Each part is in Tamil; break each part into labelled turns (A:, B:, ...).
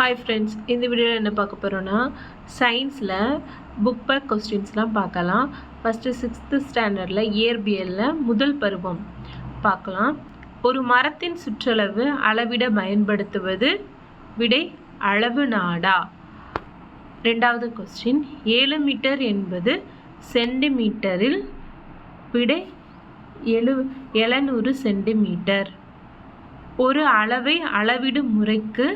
A: ஹாய் ஃப்ரெண்ட்ஸ், இந்த வீடியோவில் என்ன பார்க்க போகிறோன்னா சயின்ஸில் புக் பேக் கொஸ்டின்ஸ்லாம் பார்க்கலாம். ஃபஸ்ட்டு 6th ஸ்டாண்டர்டில் இயற்பியலில் முதல் பருவம் பார்க்கலாம். ஒரு மரத்தின் சுற்றளவு அளவிட பயன்படுத்துவது விடை அளவு நாடா. ரெண்டாவது கொஸ்டின், 7 மீட்டர் என்பது சென்டிமீட்டரில் விடை 700 சென்டிமீட்டர். ஒரு அளவை அளவிடும் முறைக்கு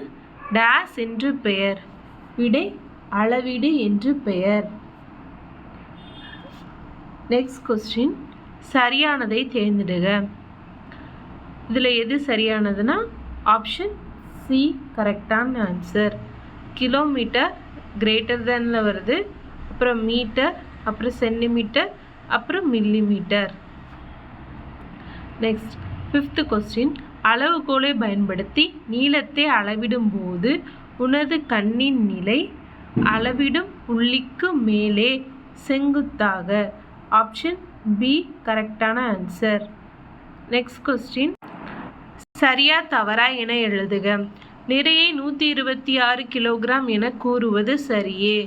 A: டேஸ் என்று பெயர் விடை அளவீடு என்று பெயர். நெக்ஸ்ட் கொஸ்டின், சரியானதை தேர்ந்தெடுக. இதில் எது சரியானதுன்னா ஆப்ஷன் சி கரெக்டான ஆன்சர். கிலோமீட்டர் கிரேட்டர் தேனில் வருது, அப்புறம் மீட்டர், அப்புறம் சென்டிமீட்டர், அப்புறம் மில்லிமீட்டர். நெக்ஸ்ட் 5th கொஸ்டின், அளவுகோலை பயன்படுத்தி நீளத்தை அளவிடும் போது உனது கண்ணின் நிலை அளவிடும் புள்ளிக்கு மேலே செங்குத்தாக. ஆப்ஷன் பி கரெக்டான ஆன்சர். நெக்ஸ்ட் கொஸ்டின், சரியா தவறா என எழுதுக. நிறையை 126 கிலோகிராம் என கூறுவது சரியே.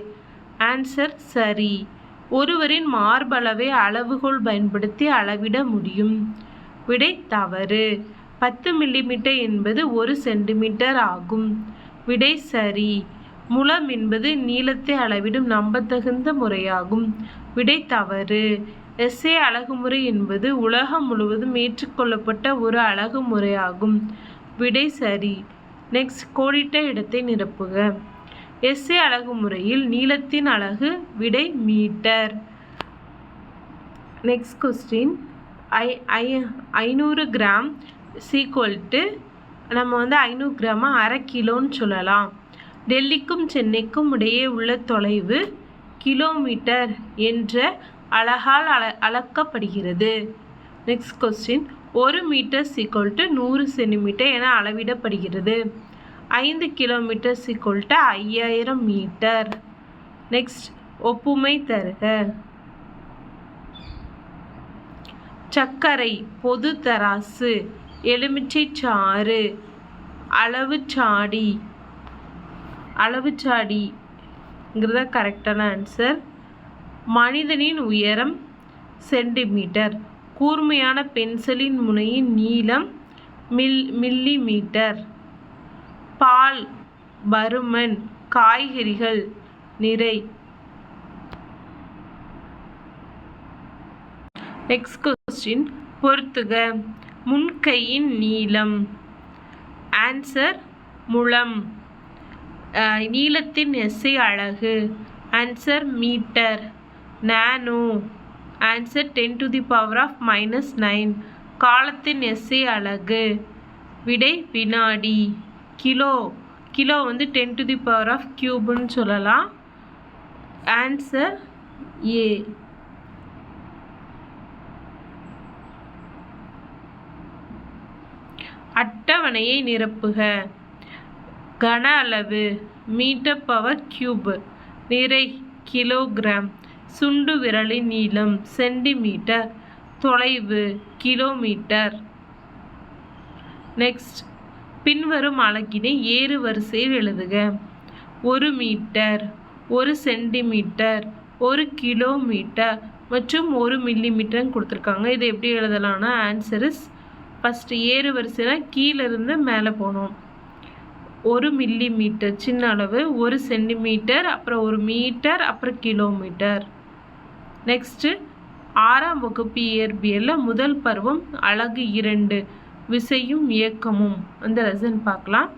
A: ஆன்சர் சரி. ஒருவரின் மார்பளவை அளவுகோல் பயன்படுத்தி அளவிட முடியும். விடை தவறு. 10 மில்லிமீட்டர் என்பது 1 சென்டிமீட்டர் ஆகும். விடை சரி. முழம் என்பது நீளத்தை அளவிடும் நம்பத்தகுந்த முறையாகும். விடை தவறு. எஸ்ஏ அலகுமுறை என்பது உலகம் முழுவதும் ஏற்றுக்கொள்ளப்பட்ட ஒரு அலகு முறையாகும். விடை சரி. நெக்ஸ்ட், கோடிட்ட இடத்தை நிரப்புக. எஸ்ஏ அலகுமுறையில் நீளத்தின் அலகு விடை மீட்டர். நெக்ஸ்ட் கொஸ்டின், 500 கிராம் சீக்வல்ட்டு நம்ம 500 கிராமை அரை கிலோன்னு சொல்லலாம். டெல்லிக்கும் சென்னைக்கும் இடையே உள்ள தொலைவு கிலோமீட்டர் என்ற அலகால் அளக்கப்படுகிறது. நெக்ஸ்ட் கொஸ்டின், 1 மீட்டர் சீக்வல்ட்டு 100 சென்டிமீட்டர் என அளவிடப்படுகிறது. 5 கிலோமீட்டர் சீக்வல்ட்டு 5000 மீட்டர். நெக்ஸ்ட், ஒப்புமை தருக. சர்க்கரை, பொது தராசு, எலுமிச்சை சாறு, அளவுச்சாடிங்கிறத கரெக்டான ஆன்சர். மனிதனின் உயரம் சென்டிமீட்டர். கூர்மையான பென்சிலின் முனையின் நீளம் மில்லிமீட்டர். பால், பருமன், காய்கறிகள், நிறை. நெக்ஸ்ட் கொஸ்டின், பொறுத்துக. முன்கையின் நீளம். ஆன்சர் முழம். நீளத்தின் எஸ்ஐ அலகு. Answer metre. நானோ. ஆன்சர் 10⁻⁻⁹. காலத்தின் எஸ்ஐ அலகு. விடை வினாடி. கிலோ 10⁻³ சொல்லலாம். Answer A. அட்டவணையை நிரப்புக. கன அளவு மீட்டர்/கியூப். நிறை கிலோகிராம். சுண்டு விரலின் நீளம் சென்டிமீட்டர். தொலைவு கிலோமீட்டர். நெக்ஸ்ட், பின்வரும் அலகினை ஏறு வரிசையில் எழுதுக. 1 மீட்டர், 1 சென்டிமீட்டர், 1 கிலோமீட்டர் மற்றும் 1 மில்லிமீட்டர்னு கொடுத்துருக்காங்க. இதை எப்படி எழுதலாம்னா ஆன்சர் இஸ் ஃபஸ்ட்டு ஏறு வரிசையில் கீழேருந்து மேலே போனோம். 1 மில்லிமீட்டர் சின்ன அளவு, 1 சென்டிமீட்டர், அப்புறம் 1 மீட்டர், அப்புறம் கிலோமீட்டர். நெக்ஸ்ட்டு, 6ஆம் வகுப்பு இயற்பியலில் முதல் பருவம் அலகு 2 விசையும் இயக்கமும் அந்த லெசன் பார்க்கலாம்.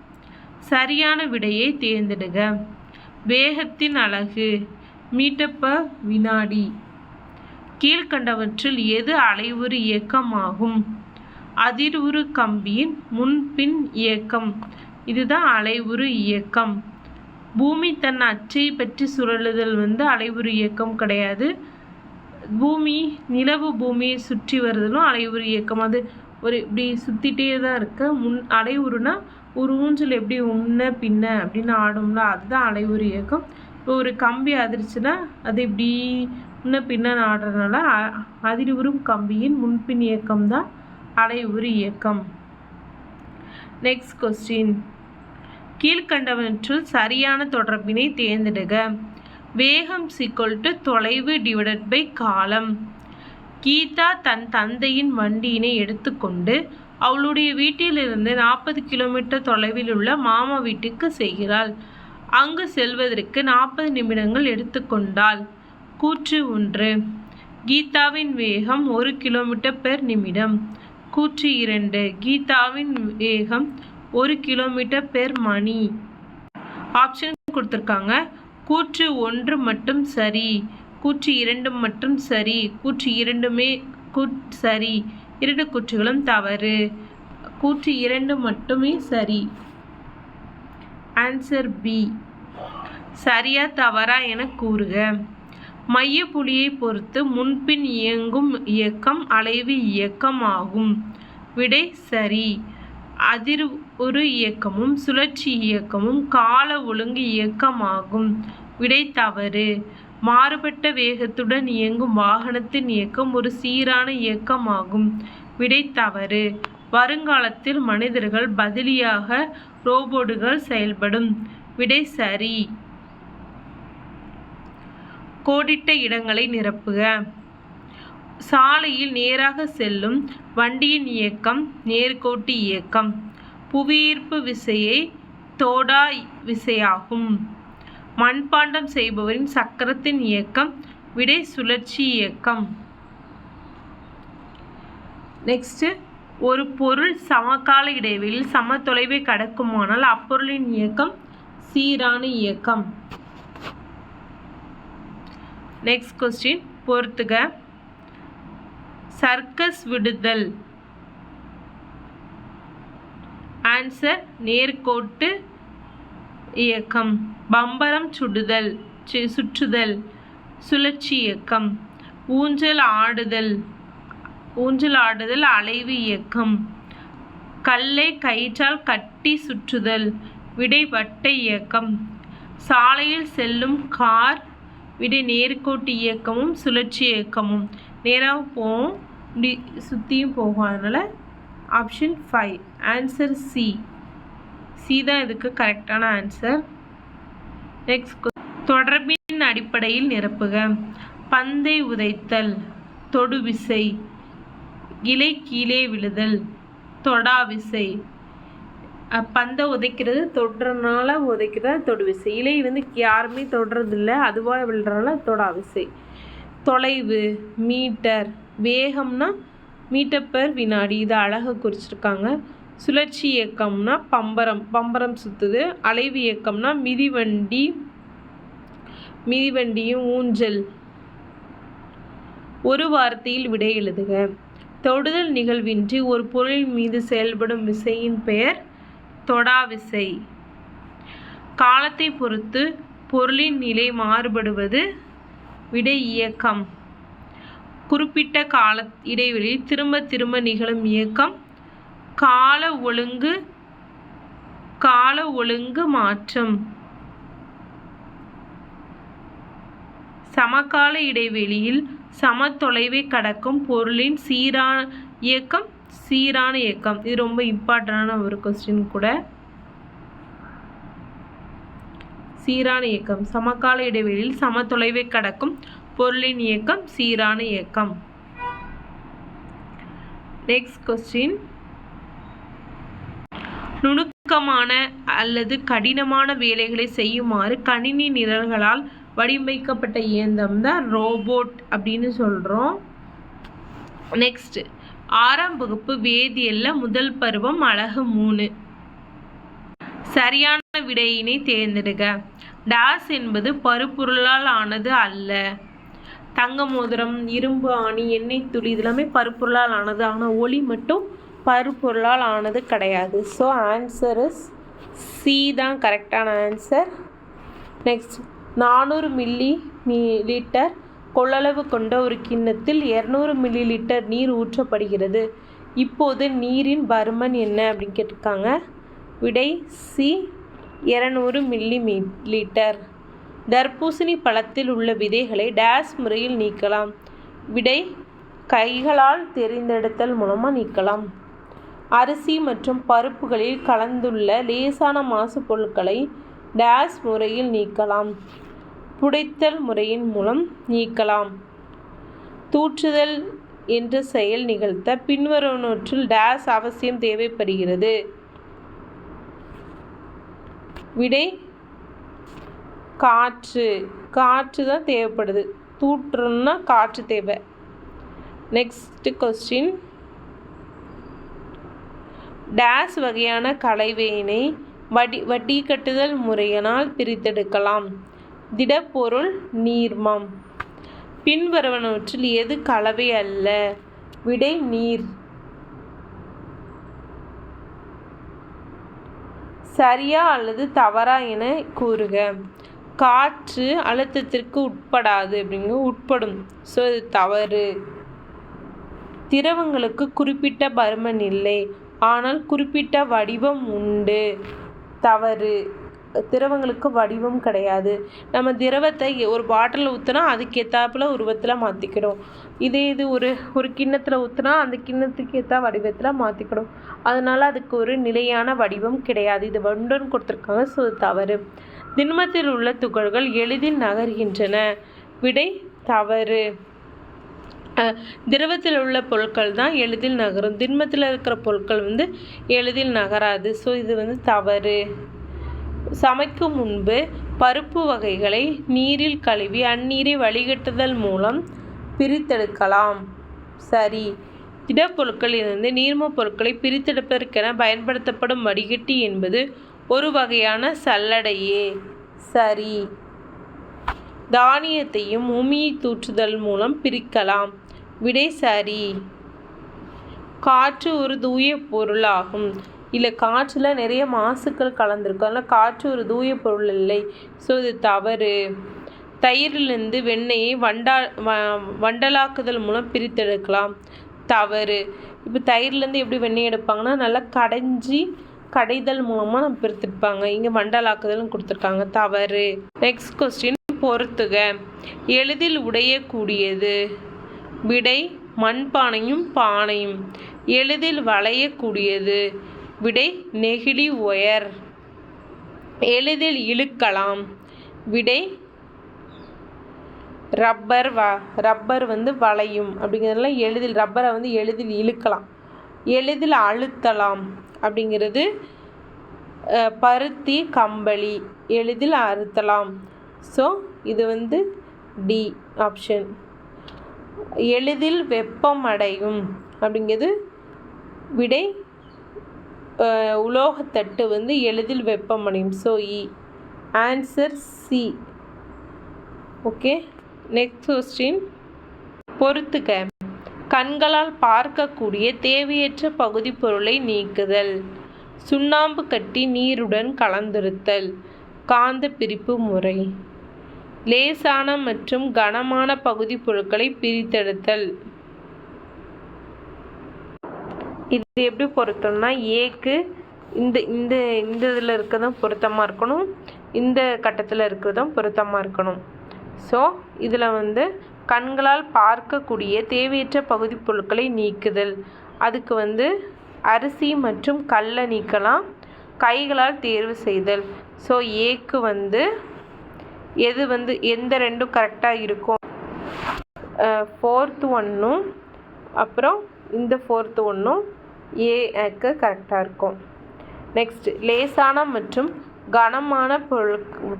A: சரியான விடையை தேர்ந்தெடுக. வேகத்தின் அலகு மீட்டர்/வினாடி. கீழ்கண்டவற்றில் எது அலைவுறு இயக்கம் ஆகும்? அதிர்வுறு கம்பியின் முன்பின் இயக்கம். இதுதான் அலைவுறு இயக்கம். பூமி தன் அச்சை பற்றி சுழலுதல் அலைவுறு இயக்கம் கிடையாது. நிலவு பூமியை சுற்றி வருதலும் அலைவுறு இயக்கம். அது ஒரு இப்படி சுற்றிட்டே தான் இருக்கு. அலைவுறுனா ஒரு ஊஞ்சல் எப்படி முன்ன பின்ன அப்படின்னு ஆடும்ல, அதுதான் அலைவுறு இயக்கம். இப்போ ஒரு கம்பி அதிர்ச்சுன்னா அது இப்படி முன்ன பின்ன ஆடுறதுனால அதிர்வுறும் கம்பியின் முன்பின் இயக்கம் தான் அலைவுறு இயக்கம். நெக்ஸ்ட் கொஸ்டின், கீழ்கண்டவற்றுள் சரியான தொடர்பினை தேர்ந்தெடுக. வேகம் தொலைவு காலம். கீதா தன் தந்தையின் வண்டியினை எடுத்துக்கொண்டு அவளுடைய வீட்டிலிருந்து 40 கிலோமீட்டர் தொலைவில் உள்ள மாமா வீட்டுக்கு செல்கிறாள். அங்கு செல்வதற்கு 40 நிமிடங்கள் எடுத்துக்கொண்டாள். கூற்று 1. கீதாவின் வேகம் 1 கிலோமீட்டர் பெர் நிமிடம். கூற்று 2. கீதாவின் வேகம் 1 கிலோமீட்டர் பெர் மணி. ஆப்ஷன் கொடுத்துருக்காங்க. கூற்று 1 மட்டும் சரி, கூற்று 2 மட்டும் சரி, கூற்று 2மே சரி, 2 கூற்றுகளும் தவறு. கூற்று 2 மட்டுமே சரி. Answer B. சரியா தவறா என கூறுக. மையப்புள்ளியை பொறுத்து முன்பின் இயங்கும் இயக்கம் அலைவு இயக்கம் ஆகும். விடை சரி. அதிர்வுறு இயக்கமும் சுழற்சி இயக்கமும் கால ஒழுங்கு இயக்கமாகும். விடை தவறு. மாறுபட்ட வேகத்துடன் இயங்கும் வாகனத்தின் இயக்கம் ஒரு சீரான இயக்கமாகும். விடை தவறு. வருங்காலத்தில் மனிதர்கள் பதிலியாக ரோபோட்டுகள் செயல்படும். விடை சரி. கோடிட்ட இடங்களை நிரப்புக. சாலையில் நேராக செல்லும் வண்டியின் இயக்கம் நேர்கோட்டு இயக்கம். புவியீர்ப்பு விசையை தோடா விசையாகும். மண்பாண்டம் செய்பவரின் சக்கரத்தின் இயக்கம். விடை சுழற்சி இயக்கம். நெக்ஸ்ட், ஒரு பொருள் சமகால இடைவெளியில் சம தொலைவை கடக்குமானால் அப்பொருளின் இயக்கம் சீரான இயக்கம். நெக்ஸ்ட் கொஸ்டின் பொறுத்துக. சர்க்கஸ் விடுதல். ஆன்சர் நேர்கோட்டு இயக்கம். பம்பரம் சுற்றுதல் சுழற்சி இயக்கம். ஊஞ்சல் ஆடுதல் அலைவு இயக்கம். கல்லை கயிற்றால் கட்டி சுற்றுதல். விடை வட்ட இயக்கம். சாலையில் செல்லும் கார். விடை நேர்கோட்டு இயக்கமும் சுழற்சி இயக்கமும். நேராக போகும், இப்படி சுற்றியும் போகும். அதனால் ஆப்ஷன் 5 ஆன்சர் சி. சி தான் இதுக்கு கரெக்டான ஆன்சர். நெக்ஸ்ட், தொடர்பின் அடிப்படையில் நிரப்புக. பந்தை உதைத்தல் தொடுவிசை. இலை கீழே விழுதல் தொடாவிசை. பந்தை உதைக்கிறது தொடுறதுனால உதைக்கிறது தொடுவிசை. இலை யாருமே தொடுறதில்லை, அதுவாக விழுறதுனால தொடாவிசை. தொலைவு மீட்டர். வேகம்னா மீட்டர் பெர் வினாடி, இது அழகாக குறிச்சிருக்காங்க. சுழற்சி இயக்கம்னா பம்பரம் சுற்றுது. அலைவு இயக்கம்னா மிதிவண்டியும் ஊஞ்சல். ஒரு வார்த்தையில் விடை எழுதுக. தொடுதல் நிகழ்வின்றி ஒரு பொருளின் மீது செயல்படும் விசையின் பெயர் தொடாவிசை. காலத்தை பொறுத்து பொருளின் நிலை மாறுபடுவது. விடை இயக்கம். குறிப்பிட்ட கால இடைவெளியில் திரும்ப திரும்ப நிகழும் இயக்கம் கால ஒழுங்கு மாற்றம். சமகால இடைவெளியில் சம தொலைவை கடக்கும் பொருளின் சீரான இயக்கம். இது ரொம்ப இம்பார்ட்டண்டான ஒரு கொஸ்டின் கூட. சீரான இயக்கம். சமகால இடைவெளியில் சம தொலைவை கடக்கும் பொருளின் இயக்கம் சீரான இயக்கம். Next question. நுணுக்கமான அல்லது கடினமான வேலைகளை செய்யுமாறு கணினி நிரல்களால் வடிவமைக்கப்பட்ட இயந்திரம் தான் ரோபோட் அப்படின்னு சொல்கிறோம். நெக்ஸ்ட், 6ஆம் வகுப்பு வேதியியல்ல முதல் பருவம் அலகு 3. சரியான விடையினை தேர்ந்தெடுக. டாஸ் என்பது பருப்பொருளால் ஆனது அல்ல. தங்க மோதிரம், இரும்பு ஆணி, எண்ணெய் துளி இதெல்லாமே பருப்பொருளால் ஆனது. ஆனால் ஒளி மட்டும் பருப்பொருளால் ஆனது கிடையாது. ஸோ ஆன்சர் இஸ் சி தான் கரெக்டான ஆன்சர். நெக்ஸ்ட், 400 மில்லி கொள்ளளவு கொண்ட ஒரு கிண்ணத்தில் 200 மில்லி லிட்டர் நீர் ஊற்றப்படுகிறது. இப்போது நீரின் பருமன் என்ன அப்படின்னு கேட்டிருக்காங்க. விடை சி 200 மில்லி லிட்டர். தர்பூசணி பழத்தில் உள்ள விதைகளை டேஸ் முறையில் நீக்கலாம். விடை கைகளால் தெரிந்தெடுத்தல் மூலமாக நீக்கலாம். அரிசி மற்றும் பருப்புகளில் கலந்துள்ள லேசான மாசு பொருட்களை டேஸ் முறையில் நீக்கலாம். புடைத்தல் முறையின் மூலம் நீக்கலாம். தூற்றுதல் என்ற செயல் நிகழ்த்த பின்வருவனவற்றில் டேஸ் அவசியம் தேவைப்படுகிறது. விடை காற்று. காற்று தான் தேவைப்படுது. தூற்றணும்னா காற்று தேவை. Next question. டேஸ் வகையான கலவையினை வடிகட்டுதல் முறையினால் பிரித்தெடுக்கலாம். திடப்பொருள், நீர்மம். பின்வருவனவற்றில் எது கலவை அல்ல? விடை நீர். சரியா அல்லது தவறா என கூறுக. காற்று அழுத்தத்திற்கு உட்படாது உட்படும். ஸோ இது தவறு. திரவங்களுக்கு குறிப்பிட்ட பருமன் இல்லை, ஆனால் குறிப்பிட்ட வடிவம் உண்டு. தவறு. திரவங்களுக்கு வடிவம் கிடையாது. நம்ம திரவத்தை ஒரு பாட்டிலில் ஊற்றினா அதுக்கு ஏற்றாப்புல உருவத்தில் மாற்றிக்கிடும். இது ஒரு கிண்ணத்தில் ஊற்றினா அந்த கிண்ணத்துக்கு ஏற்ற வடிவத்தில் மாற்றிக்கிடும். அதனால் அதுக்கு ஒரு நிலையான வடிவம் கிடையாது. இது ஒன்றுன்னு கொடுத்துருக்காங்க. ஸோ தவறு. திண்மத்தில் உள்ள துகள்கள் எளிதில் நகர்கின்றன. விடை தவறு. திரவத்தில் உள்ள பொருட்கள் தான் எளிதில் நகரும். திண்மத்தில் இருக்கிற பொருட்கள் எளிதில் நகராது. ஸோ இது தவறு. சமைக்கும் முன்பு பருப்பு வகைகளை நீரில் கழுவி அந்நீரை வடிகட்டுதல் மூலம் பிரித்தெடுக்கலாம். சரி. திடப்பொருட்களிலிருந்து நீர்ம பொருட்களை பிரித்தெடுப்பதற்கென பயன்படுத்தப்படும் வடிகட்டி என்பது ஒரு வகையான சல்லடையே. சரி. தானியத்தையும் உமியை தூற்றுதல் மூலம் பிரிக்கலாம். விடை சரி. காற்று ஒரு தூய பொருளாகும். இல்லை, காற்றில் நிறைய மாசுக்கள் கலந்துருக்கும். அதனால் காற்று ஒரு தூய பொருள் இல்லை. ஸோ இது தவறு. தயிரிலிருந்து வெண்ணெயை வண்டலாக்குதல் மூலம் பிரித்தெடுக்கலாம். தவறு. இப்போ தயிர்லேருந்து எப்படி வெண்ணெய் எடுப்பாங்கன்னா நல்லா கடைதல் மூலமாக நம்ம பிரித்தெடுப்பாங்க. இங்கே வண்டலாக்குதல்னு கொடுத்துருக்காங்க. தவறு. Next question. பொறுத்துக. எளிதில் உடையக்கூடியது. விடை மண்பானையும் பானையும். எளிதில் வளையக்கூடியது. விடை நெகிழி ஒயர். எளிதில் இழுக்கலாம். விடை ரப்பர். ரப்பர் வளையும் அப்படிங்கிறதுல எளிதில் ரப்பரை எளிதில் இழுக்கலாம். எளிதில் அழுத்தலாம் அப்படிங்கிறது பருத்தி, கம்பளி. எளிதில் அறுத்தலாம். ஸோ இது டி ஆப்ஷன். எளிதில் வெப்பம் அடையும் அப்படிங்கிறது விடை உலோகத்தட்டு எளிதில் வெப்பம் அடையும். So E. Answer C. Okay. Next question. பொறுத்துக. கண்களால் பார்க்கக்கூடிய தேவையற்ற பகுதி பொருளை நீக்குதல். சுண்ணாம்பு கட்டி நீருடன் கலந்திருத்தல். காந்த பிரிப்பு முறை. லேசான மற்றும் கனமான பகுதி பொருட்களை பிரித்தெடுத்தல். இது எப்படி பொருத்தம்னா ஏக்கு இந்த இதில் இருக்கிறதும் பொருத்தமாக இருக்கணும், இந்த கட்டத்தில் இருக்கிறதும் பொருத்தமாக இருக்கணும். ஸோ இதில் கண்களால் பார்க்கக்கூடிய தேவையற்ற பகுதி பொருட்களை நீக்குதல். அதுக்கு அரிசி மற்றும் கல்லை நீக்கலாம். கைகளால் தேர்வு செய்தல். ஸோ ஏக்கு எது எந்த ரெண்டும் கரெக்டாக இருக்கும்? 4th ஒன்றும் அப்புறம் இந்த 4th ஒன்றும் ஏக்கு கரெக்டாக இருக்கும். நெக்ஸ்ட். லேசான மற்றும் கனமான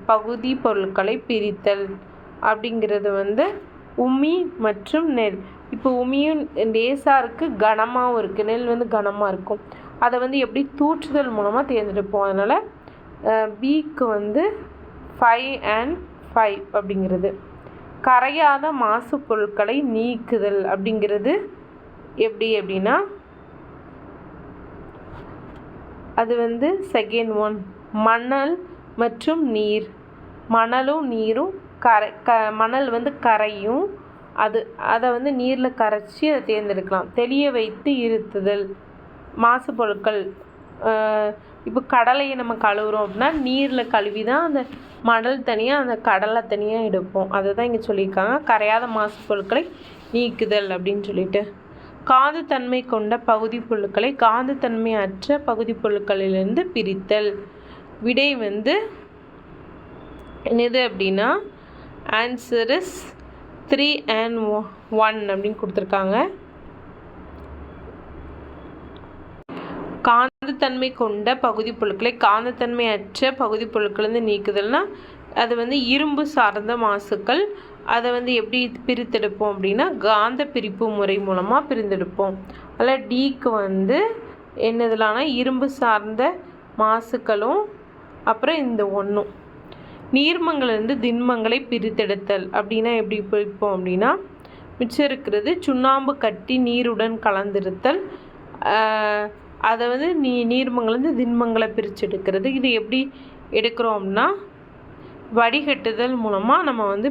A: பகுதி பொருட்களை பிரித்தல் அப்படிங்கிறது உமி மற்றும் நெல். இப்போ உமியும் லேசாக இருக்குது, கனமாகவும் இருக்குது. நெல் கனமாக இருக்கும். அதை எப்படி தூற்றுதல் மூலமாக தேர்ந்தெடுப்போம். அதனால் பிக்கு 5 and 5 அப்படிங்கிறது. கரையாத மாசு பொருட்களை நீக்குதல் அப்படிங்கிறது எப்படின்னா அது செகண்ட் ஒன். மணல் மற்றும் நீர். மணலும் நீரும் மணல் கரையும். அதை நீரில் கரைச்சி அதை தேர்ந்தெடுக்கலாம். தெளிய வைத்து இருத்துதல். மாசு பொருட்கள். இப்போ கடலையை நம்ம கழுவுறோம் அப்படின்னா நீரில் கழுவி தான் அந்த மணல் தனியாக அந்த கடலை தனியாக எடுப்போம். அதை தான் இங்கே சொல்லியிருக்காங்க. கரையாத மாசு பொருட்களை நீக்குதல் அப்படின்னு சொல்லிட்டு. காந்தத்தன்மை கொண்ட பகுதி பொருட்களை காந்தத்தன்மை அற்ற பகுதி பொருட்களிலிருந்து பிரித்தல். விடை வந்து என்னது அப்படின்னா ஆன்சர் இஸ் 3 and 1 அப்படின்னு கொடுத்துருக்காங்க. காந்தத்தன்மை கொண்ட பகுதி பொருட்களை காந்தத்தன்மை அற்ற பகுதி பொருட்கள் நீக்குதல்னா அது வந்து இரும்பு சார்ந்த மாசுக்கள். அதை வந்து எப்படி பிரித்தெடுப்போம் அப்படின்னா காந்த பிரிப்பு முறை மூலமாக பிரித்தெடுப்போம். அதில் டிக்கு வந்து என்னதுலானா இரும்பு சார்ந்த மாசுக்களும் அப்புறம் இந்த ஒன்றும். நீர்மங்கள்லேருந்து திண்மங்களை பிரித்தெடுத்தல் அப்படின்னா எப்படி பிரிப்போம் அப்படின்னா மிச்சம் இருக்கிறது சுண்ணாம்பு கட்டி நீருடன் கலந்திருத்தல். அதை வந்து நீர்மங்கள்லேருந்து திண்மங்களை பிரித்து எடுக்கிறது. இது எப்படி எடுக்கிறோம் அப்படின்னா வடிகட்டுதல் மூலமாக நம்ம வந்து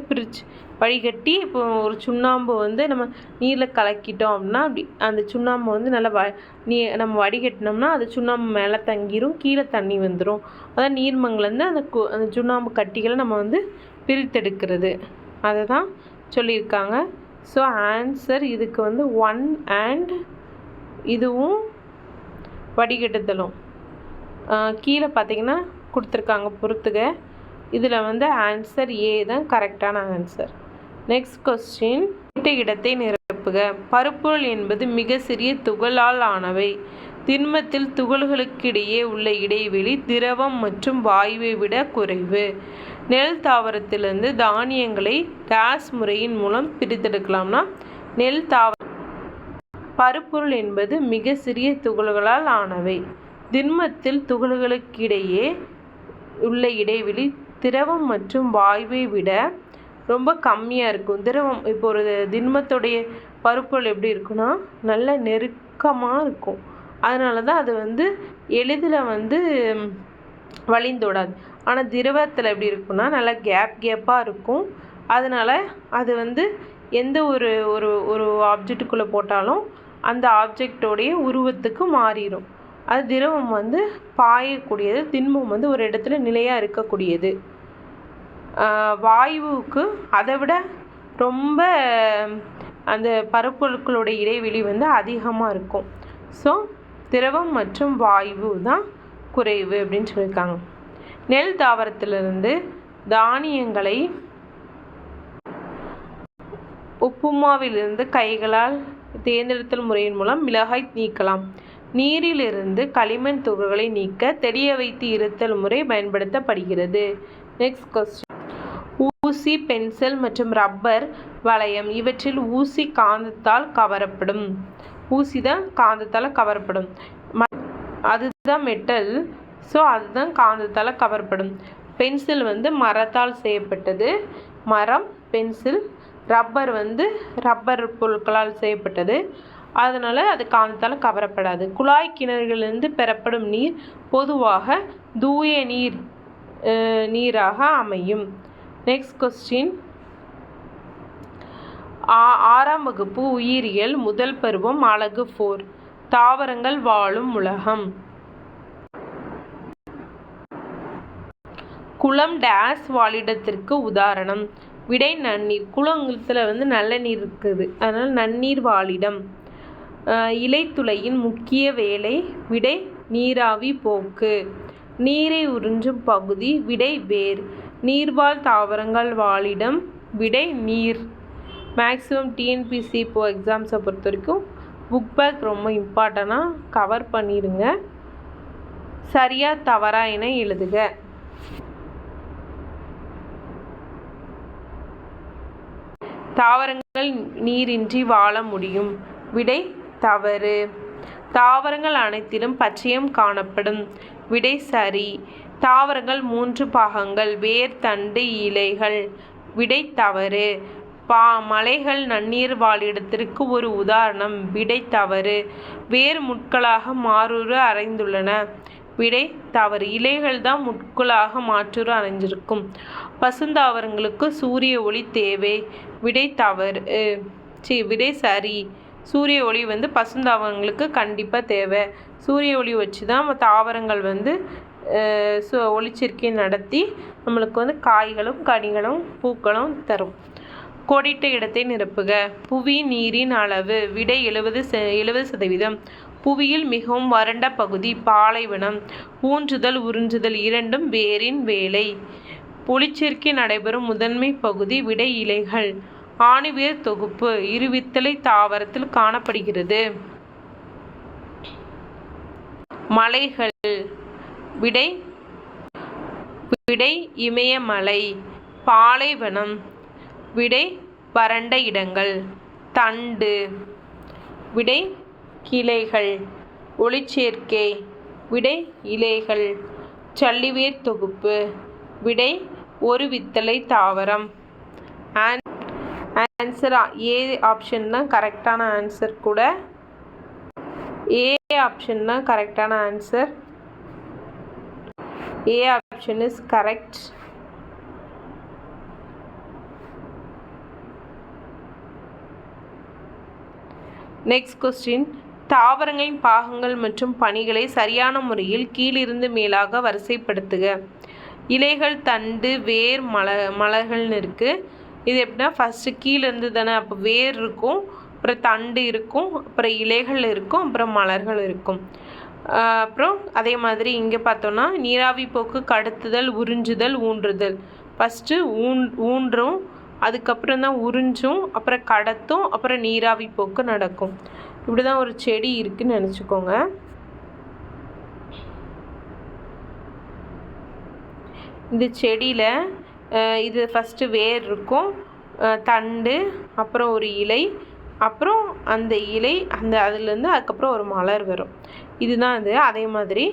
A: வடிகட்டி இப்போ ஒரு சுண்ணாம்பு வந்து நம்ம நீரில் கலக்கிட்டோம் அப்படின்னா அப்படி அந்த சுண்ணாம்பு வந்து நல்லா நம்ம வடிகட்டினோம்னா அது சுண்ணாம்பு மேலே தங்கிடும், கீழே தண்ணி வந்துடும். அதான் நீர்மங்கள்லேருந்து அந்த சுண்ணாம்பு கட்டிகளை நம்ம வந்து பிரித்தெடுக்கிறது அதை தான் சொல்லியிருக்காங்க. ஸோ ஆன்சர் இதுக்கு வந்து 1 and இதுவும் வடிகட்டுதலும். கீழே பார்த்தீங்கன்னா கொடுத்துருக்காங்க பொறுத்துக. இதில் வந்து ஆன்சர் ஏ தான் கரெக்டான ஆன்சர். நெக்ஸ்ட் கொஸ்டின், இடத்தை நிரப்புக. பருப்பொருள் என்பது மிக சிறிய துகளால் ஆனவை. திண்மத்தில் துகள்களுக்கிடையே உள்ள இடைவெளி திரவம் மற்றும் வாயுவை விட குறைவு. நெல் தாவரத்திலிருந்து தானியங்களை டேஸ் முறையின் மூலம் பிரித்தெடுக்கலாம்னா நெல் பருப்பொருள் என்பது மிக சிறிய துகள்களால் ஆனவை. திண்மத்தில் துகள்களுக்கிடையே உள்ள இடைவெளி திரவம் மற்றும் வாயுவை விட ரொம்ப கம்மியாக இருக்கும். திரவம் இப்போ ஒரு திண்மத்துடைய பருப்பொருள் எப்படி இருக்குன்னா நல்ல நெருக்கமாக இருக்கும். அதனால தான் அது வந்து எளிதில் வந்து வழிந்தோடாது. ஆனால் திரவத்தில் எப்படி இருக்குன்னா நல்லா கேப்பாக இருக்கும். அதனால் அது வந்து எந்த ஒரு ஒரு ஒரு ஆப்ஜெக்டுக்குள்ளே போட்டாலும் அந்த ஆப்ஜெக்டோடைய உருவத்துக்கு மாறிடும். அது திரவம் வந்து பாயக்கூடியது, திண்மம் வந்து ஒரு இடத்துல நிலையாக இருக்கக்கூடியது. வாயுவுக்கு அதை விட ரொம்ப அந்த பருப்பொருட்களுடைய இடைவெளி வந்து அதிகமாக இருக்கும். ஸோ திரவம் மற்றும் வாயு தான் குறைவு அப்படின்னு சொல்லியிருக்காங்க. நெல் தாவரத்திலிருந்து தானியங்களை உப்புமாவிலிருந்து கைகளால் தேர்ந்தெடுத்தல் முறையின் மூலம் மிளகாய் நீக்கலாம். நீரிலிருந்து களிமண் துகள்களை நீக்க தெரிய வைத்து இருத்தல் முறை பயன்படுத்தப்படுகிறது. நெக்ஸ்ட் கொஸ்டின், ஊசி, பென்சில் மற்றும் ரப்பர் வளையம் இவற்றில் ஊசி காந்தத்தால் கவரப்படும். ஊசி தான் காந்தத்தால் கவரப்படும், அதுதான் மெட்டல். ஸோ அதுதான் காந்தத்தால் கவரப்படும். பென்சில் வந்து மரத்தால் செய்யப்பட்டது, மரம் பென்சில். ரப்பர் வந்து ரப்பர் பொருட்களால் செய்யப்பட்டது, அதனால் அது காந்தத்தால் கவரப்படாது. குழாய் கிணறுகளிலிருந்து பெறப்படும் நீர் பொதுவாக தூய நீராக அமையும். நெக்ஸ்ட் கொஸ்டின், 6ஆம் வகுப்பு உயிரியல் முதல் பருவம் அலகு 4 தாவரங்கள் வாழும் உலகம். குளம் டேஸ் வாழிடத்திற்கு உதாரணம். விடை நன்னீர். குளத்தில் வந்து நல்ல நீர் இருக்குது, அதனால் நன்னீர் வாழிடம். இலைத்துளையின் முக்கிய வேலை. விடை நீராவி போக்கு. நீரை உறிஞ்சும் பகுதி. விடை வேர். நீர்வாழ் தாவரங்கள் வாழிடம். விடை நீர். மேக்ஸிமம் டிஎன்பிசி இப்போ எக்ஸாம்ஸை பொறுத்த வரைக்கும் புக் பேக் ரொம்ப இம்பார்ட்டண்ட்டாக கவர் பண்ணிடுங்க. சரியா தவறா என எழுதுக. தாவரங்கள் நீரின்றி வாழ முடியும். விடை தவறு. தாவரங்கள் அனைத்திலும் பச்சையம் காணப்படும். விடை சரி. தாவரங்கள் 3 பாகங்கள், வேர், தண்டு, இலைகள். விடை தவறு. மலைகள் நன்னீர் வாழிடத்திற்கு ஒரு உதாரணம். விடை தவறு. வேர் முட்களாக மாறுரு அறைந்துள்ளன. விடை தவறு. இலைகள் தான் முட்களாக மாற்றுரு அறைஞ்சிருக்கும். பசுந்தாவரங்களுக்கு சூரிய ஒளி தேவை. விடை தவறு. விடை சரி. சூரிய ஒளி வந்து பசுந்தாவரங்களுக்கு கண்டிப்பாக தேவை. சூரிய ஒளி வச்சு தான் தாவரங்கள் வந்து ஒளிச்சேர்க்கை நடத்தி நம்மளுக்கு வந்து காய்களும் கனிகளும் பூக்களும் தரும். கோடிட்ட இடத்தை நிரப்புக. புவி நீரின் அளவு. விடை 70%. புவியில் மிகவும் வறண்ட பகுதி பாலைவனம். ஊன்றுதல் உறிஞ்சுதல் இரண்டும் வேரின் வேலை. ஒளிச்சேர்க்கை நடைபெறும் முதன்மை பகுதி. விடை இலைகள். ஆணிவேர் தொகுப்பு இருவித்தலை தாவரத்தில் காணப்படுகிறது. மலைகள். விடை இமயமலை. பாலைவனம். விடை வறண்ட இடங்கள். தண்டு. விடை கிளைகள். ஒளிச்சேர்க்கை. விடை இலைகள். சல்லிவேர் தொகுப்பு. விடை ஒரு வித்தலை தாவரம். ஆன்சர் ஏ ஆப்ஷன் தான் கரெக்டான ஆன்சர் கூட. ஏ ஆப்ஷன் தான் கரெக்டான answer. A option is correct. Next question. தாவரங்களின் பாகங்கள் மற்றும் பணிகளை சரியான முறையில் கீழிருந்து மேலாக வரிசைப்படுத்துக. இலைகள், தண்டு, வேர், மலர்கள்னு இருக்குது. இது எப்படின்னா ஃபஸ்ட்டு கீழேருந்து தானே, அப்போ வேர் இருக்கும், அப்புறம் தண்டு இருக்கும், அப்புறம் இலைகள் இருக்கும், அப்புறம் மலர்கள் இருக்கும். அப்புறம் அதே மாதிரி இங்கே பார்த்தோன்னா நீராவி போக்கு, கடத்துதல், உறிஞ்சுதல், ஊன்றுதல். ஃபஸ்ட்டு ஊன்றும், அதுக்கப்புறம் தான் உறிஞ்சும், அப்புறம் கடத்தும், அப்புறம் நீராவி போக்கு நடக்கும். இப்படி தான் ஒரு செடி இருக்குதுன்னு நினச்சிக்கோங்க. இந்த செடியில் இது ஃபஸ்ட்டு வேர் இருக்கும், தண்டு, அப்புறம் ஒரு இலை, அப்புறம் அந்த இலை அதுலேருந்து அதுக்கப்புறம் ஒரு மலர் வரும். இதுதான் இது. அதே மாதிரி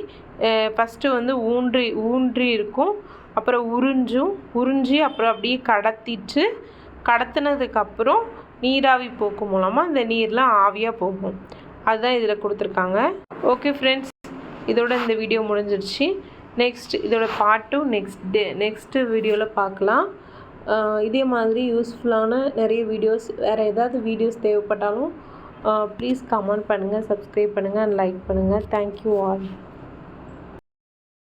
A: ஃபஸ்ட்டு வந்து ஊன்றி இருக்கும், அப்புறம் உறிஞ்சி அப்புறம் அப்படியே கடத்தினதுக்கப்புறம் நீராவி போக்கு மூலமாக இந்த நீர்லாம் ஆவியாக போகும். அதுதான் இதில் கொடுத்துருக்காங்க. ஓகே ஃப்ரெண்ட்ஸ், இதோட இந்த வீடியோ முடிஞ்சிருச்சு. இதோட பார்ட் 2 நெக்ஸ்ட்டு வீடியோவில் பார்க்கலாம். இதே மாதிரி யூஸ்ஃபுல்லான நிறைய வீடியோஸ், வேறு ஏதாவது வீடியோஸ் தேவைப்பட்டாலும் ப்ளீஸ் கமெண்ட் பண்ணுங்கள், சப்ஸ்கிரைப் பண்ணுங்கள் அண்ட் லைக் பண்ணுங்கள். Thank you all.